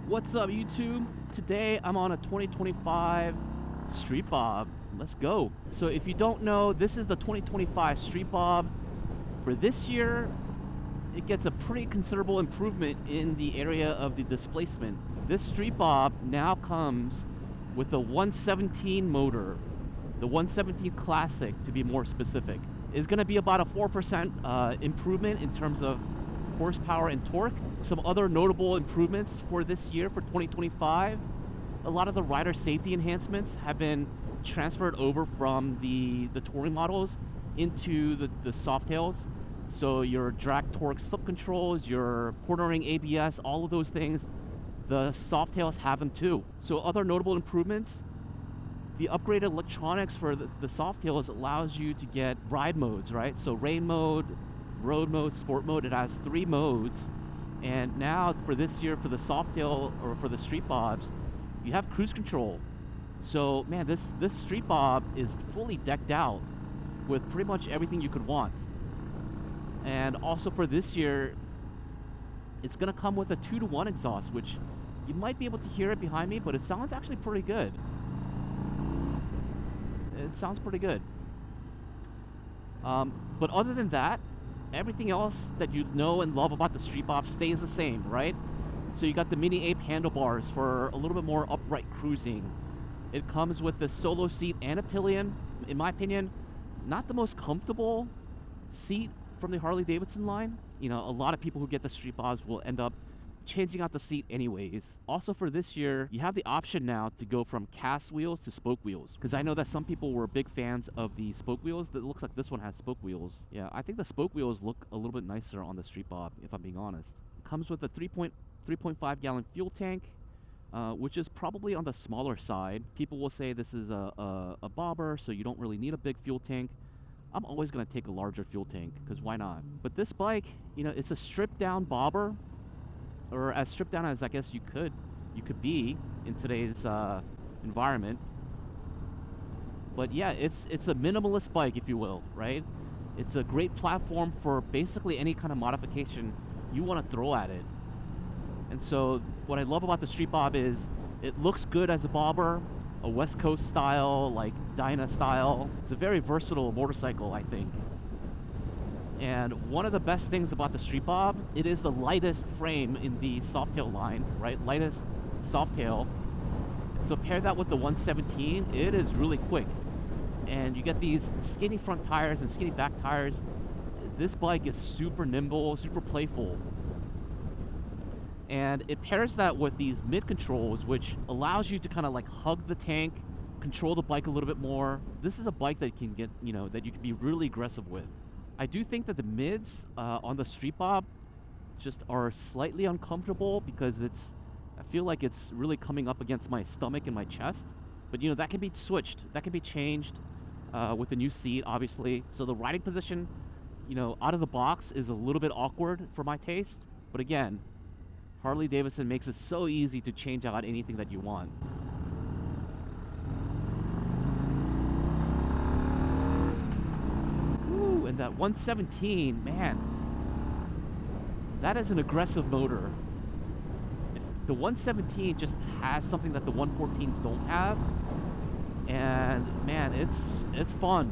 What's up, YouTube? Today I'm on a 2025 Streetbob. Let's go. So if you don't know, this is the 2025 Streetbob. For this year, it gets a pretty considerable improvement in the area of the displacement. This Streetbob now comes with a 117 motor. The 117 Classic, to be more specific, is going to be about a 4% improvement in terms of horsepower and torque. Some other notable improvements for this year, for 2025, a lot of the rider safety enhancements have been transferred over from the touring models into the Softails. So your drag torque slip controls, your cornering ABS, all of those things, the Softails have them too. So other notable improvements, the upgraded electronics for the Softails allows you to get ride modes, right? So rain mode, road mode, sport mode. It has 3 modes. And now for this year, for the Softail or for the Streetbobs, you have cruise control. So man, this Streetbob is fully decked out with pretty much everything you could want. And also for this year, it's gonna come with a 2-to-1 exhaust, which you might be able to hear it behind me, but it sounds actually pretty good. It sounds pretty good. But other than that, everything else that you know and love about the Streetbob stays the same, right? So you got the Mini Ape handlebars for a little bit more upright cruising. It comes with the solo seat and a pillion. In my opinion, not the most comfortable seat from the Harley-Davidson line. You know, a lot of people who get the Streetbobs will end up changing out the seat anyways. Also for this year, you have the option now to go from cast wheels to spoke wheels, because I know that some people were big fans of the spoke wheels. It looks like this one has spoke wheels. Yeah, I think the spoke wheels look a little bit nicer on the Streetbob, if I'm being honest. It comes with a 3.5 gallon fuel tank, which is probably on the smaller side. People will say this is a bobber, so you don't really need a big fuel tank. I'm always going to take a larger fuel tank, because why not? But this bike, you know, it's a stripped down bobber, or as stripped down as I guess you could be in today's environment. But yeah, it's a minimalist bike, if you will, right? It's a great platform for basically any kind of modification you want to throw at it. And so what I love about the Streetbob is it looks good as a bobber, a West Coast style, like Dyna style. It's a very versatile motorcycle, I think. And one of the best things about the Streetbob, it is the lightest frame in the Softail line, right? Lightest Softail. So pair that with the 117, it is really quick. And you get these skinny front tires and skinny back tires. This bike is super nimble, super playful. And it pairs that with these mid controls, which allows you to kind of like hug the tank, control the bike a little bit more. This is a bike that can get, you know, that you can be really aggressive with. I do think that the mids on the Streetbob just are slightly uncomfortable, because I feel like it's really coming up against my stomach and my chest. But you know, that can be switched, that can be changed with a new seat, obviously. So the riding position, you know, out of the box is a little bit awkward for my taste. But again, Harley-Davidson makes it so easy to change out anything that you want. And that 117, man, that is an aggressive motor. If the 117 just has something that the 114s don't have, and man, it's fun.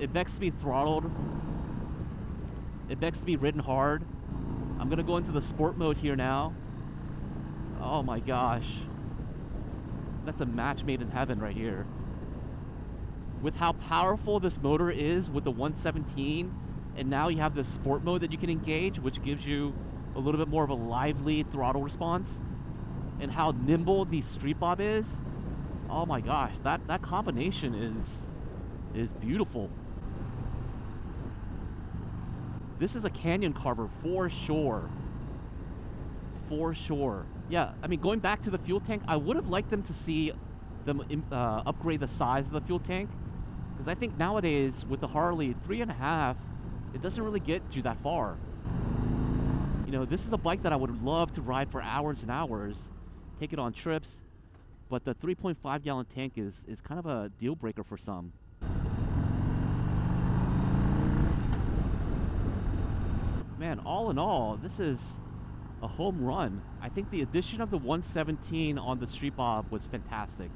It begs to be throttled. It begs to be ridden hard. I'm gonna go into the sport mode here now. Oh my gosh, that's a match made in heaven right here. With how powerful this motor is with the 117, and now you have the sport mode that you can engage, which gives you a little bit more of a lively throttle response, and how nimble the Streetbob is. Oh my gosh, that combination is beautiful. This is a canyon carver for sure. For sure. Yeah, I mean, going back to the fuel tank, I would have liked them to see them upgrade the size of the fuel tank. Because I think nowadays, with the Harley, 3.5, it doesn't really get you that far. You know, this is a bike that I would love to ride for hours and hours, take it on trips, but the 3.5 gallon tank is kind of a deal breaker for some. Man, all in all, this is a home run. I think the addition of the 117 on the Streetbob was fantastic.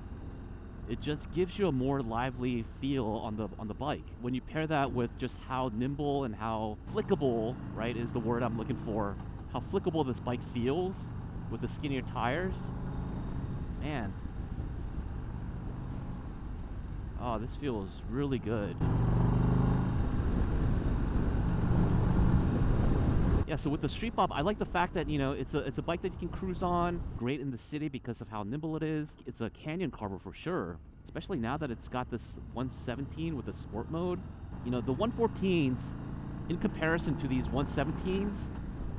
It just gives you a more lively feel on the bike. When you pair that with just how nimble and how flickable, right, is the word I'm looking for, how flickable this bike feels with the skinnier tires, man. Oh, this feels really good. Yeah, so with the Streetbob, I like the fact that, you know, it's a bike that you can cruise on, great in the city because of how nimble it is. It's a canyon carver for sure, especially now that it's got this 117 with a sport mode. You know, the 114s, in comparison to these 117s,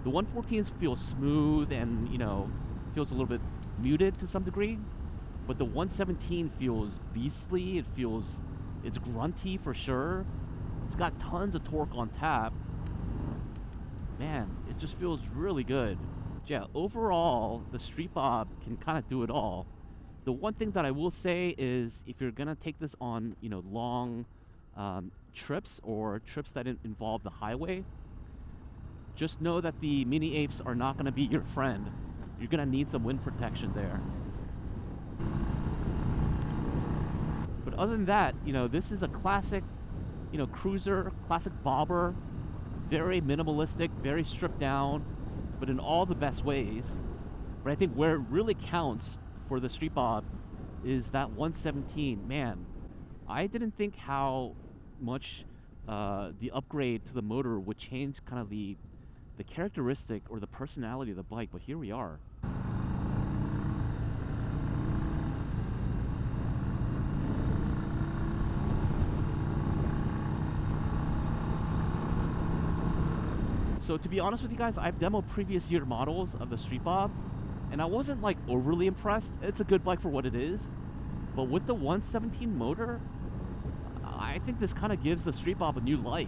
the 114s feel smooth and, you know, feels a little bit muted to some degree. But the 117 feels beastly, it's grunty for sure. It's got tons of torque on tap. Man, it just feels really good. Yeah, overall, the Streetbob can kind of do it all. The one thing that I will say is if you're gonna take this on, you know, long trips or trips that involve the highway, just know that the Mini Apes are not gonna be your friend. You're gonna need some wind protection there. But other than that, you know, this is a classic, you know, cruiser, classic bobber. Very minimalistic, very stripped down, but in all the best ways. But I think where it really counts for the Streetbob is that 117. Man, I didn't think how much the upgrade to the motor would change kind of the characteristic or the personality of the bike, but here we are. So to be honest with you guys, I've demoed previous year models of the Streetbob, and I wasn't like overly impressed. It's a good bike for what it is, but with the 117 motor, I think this kind of gives the Streetbob a new life.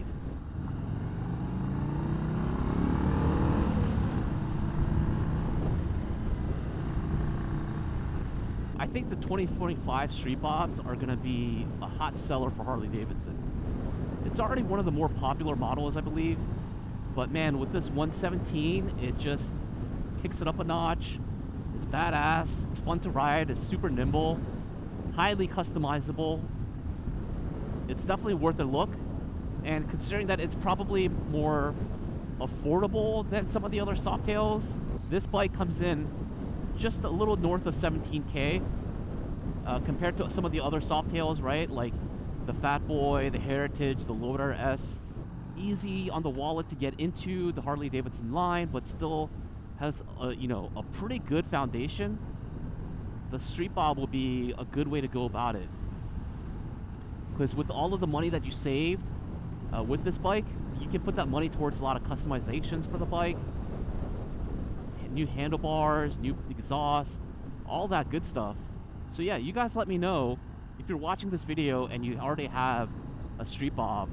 I think the 2025 Streetbobs are going to be a hot seller for Harley Davidson. It's already one of the more popular models, I believe. But man, with this 117, it just kicks it up a notch. It's badass, it's fun to ride, it's super nimble, highly customizable. It's definitely worth a look. And considering that it's probably more affordable than some of the other Softails, this bike comes in just a little north of 17K compared to some of the other Softails, right? Like the Fat Boy, the Heritage, the Loader S. Easy on the wallet to get into the Harley Davidson line, but still has a, you know, a pretty good foundation. The Streetbob will be a good way to go about it, because with all of the money that you saved with this bike, you can put that money towards a lot of customizations for the bike, new handlebars, new exhaust, all that good stuff. So yeah, you guys let me know if you're watching this video and you already have a Streetbob.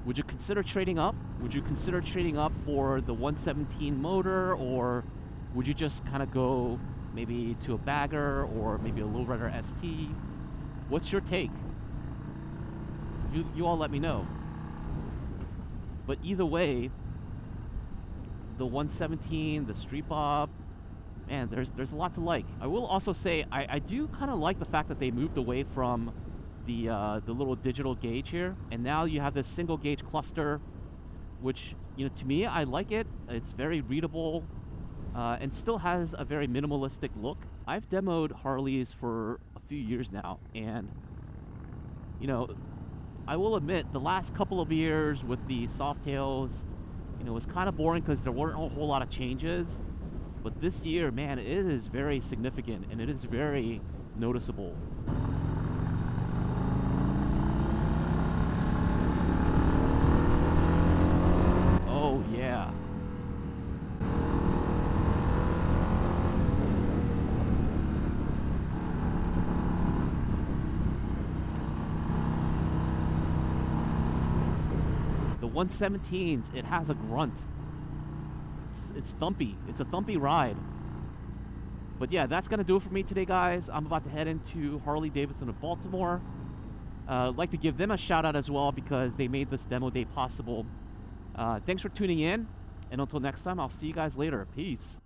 Would you consider trading up? Would you consider trading up for the 117 motor, or would you just kind of go maybe to a bagger or maybe a lowrider ST? What's your take? You all let me know. But either way, the 117, the Streetbob, man, there's a lot to like. I will also say I do kind of like the fact that they moved away from the little digital gauge here, and now you have this single gauge cluster, which, you know, to me, I like it. It's very readable and still has a very minimalistic look. I've demoed Harleys for a few years now, and you know, I will admit the last couple of years with the Softails, you know, it was kind of boring because there weren't a whole lot of changes. But this year, man, it is very significant and it is very noticeable. Oh, yeah. The 117s, it has a grunt. It's thumpy. It's a thumpy ride. But yeah, that's going to do it for me today, guys. I'm about to head into Harley Davidson of Baltimore. I'd like to give them a shout out as well because they made this demo day possible. Thanks for tuning in. And until next time, I'll see you guys later. Peace.